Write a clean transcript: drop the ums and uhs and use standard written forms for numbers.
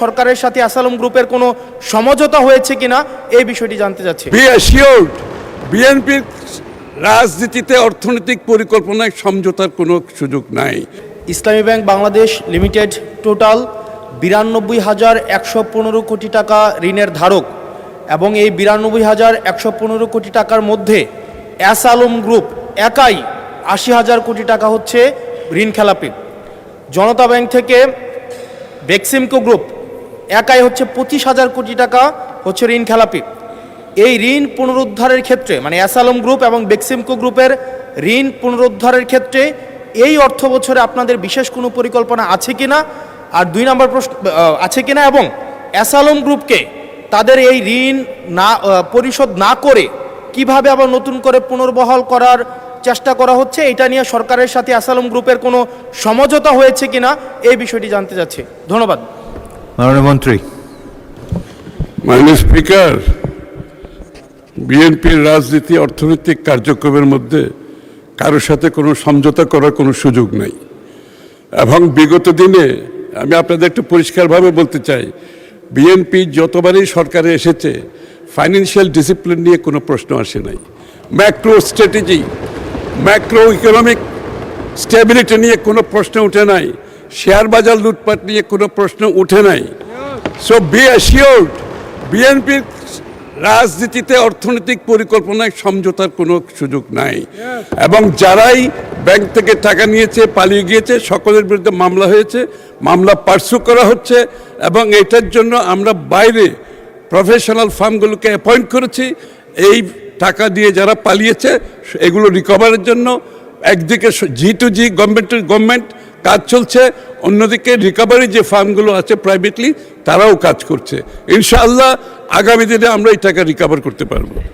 সরকারের সাথে আসালম গ্রুপের কোনো সমঝোতা হয়েছে কিনা এই বিষয়টি জানতে চাচ্ছি। বি অ্যাসিওরড, বিএনপির রাজনীতিতে অর্থনৈতিক পরিকল্পনায় সমঝোতার কোনো সুযোগ নাই। ইসলামী ব্যাংক বাংলাদেশ লিমিটেড টোটাল 92,115 কোটি টাকা ঋণের ধারক এবং এই 92,115 কোটি টাকার মধ্যে আসালম গ্রুপ একাই 80,000 কোটি টাকা হচ্ছে ঋণ খেলাপি। জনতা ব্যাংক থেকে বেক্সিমকো গ্রুপ একাই হচ্ছে 25,000 কোটি টাকা হচ্ছে ঋণ খেলাপি। এই ঋণ পুনরুদ্ধারের ক্ষেত্রে মানে আসালম গ্রুপ এবং বেক্সিমকো গ্রুপের ঋণ পুনরুদ্ধারের ক্ষেত্রে এই অর্থ বছরে আপনাদের বিশেষ কোনো পরিকল্পনা আছে কিনা, আর 2 নম্বর প্রশ্ন আছে কিনা, এবং আসালম গ্রুপকে তাদের এই ঋণ না পরিশোধ না করে কিভাবে আবার নতুন করে পুনর্বহাল করার চেষ্টা করা হচ্ছে, এটা নিয়ে সরকারের সাথে আসালম গ্রুপের কোনো সমঝোতা হয়েছে কিনা এই বিষয়টি জানতে চাচ্ছি। ধন্যবাদ। মাননীয় মন্ত্রী। মাননীয় স্পিকার, বিএনপির রাজনীতি অর্থনৈতিক কার্যক্রমের মধ্যে কারোর সাথে কোনো সমঝোতা করার কোনো সুযোগ নেই। এবং বিগত দিনে আমি আপনাদের একটু পরিষ্কারভাবে বলতে চাই, বিএনপি যতবারই সরকারে এসেছে ফাইন্যান্সিয়াল ডিসিপ্লিন নিয়ে কোনো প্রশ্ন আসে নাই। Macro strategy, macro economic stability নিয়ে কোনো প্রশ্ন উঠে নাই। শেয়ার বাজার লুটপাট নিয়ে কোনো প্রশ্ন উঠে নাই। সো বি অ্যাসিওরড, বিএনপির রাজনীতিতে অর্থনৈতিক পরিকল্পনায় সমঝোতার কোনো সুযোগ নাই। এবং যারাই ব্যাংক থেকে টাকা নিয়েছে, পালিয়ে গিয়েছে, সকলের বিরুদ্ধে মামলা হয়েছে, মামলা পার্সু করা হচ্ছে। এবং এটার জন্য আমরা বাইরে প্রফেশনাল ফার্মগুলোকে অ্যাপয়েন্ট করেছি এই টাকা দিয়ে যারা পালিয়েছে এগুলো রিকভারের জন্য। একদিকে G2G গভর্নমেন্ট কাজ চলছে, অন্যদিকে রিকভারি যে ফার্মগুলো আছে প্রাইভেটলি তারাও কাজ করছে। ইনশাআল্লাহ আগামী দিনে আমরা এই টাকা রিকভার করতে পারবো।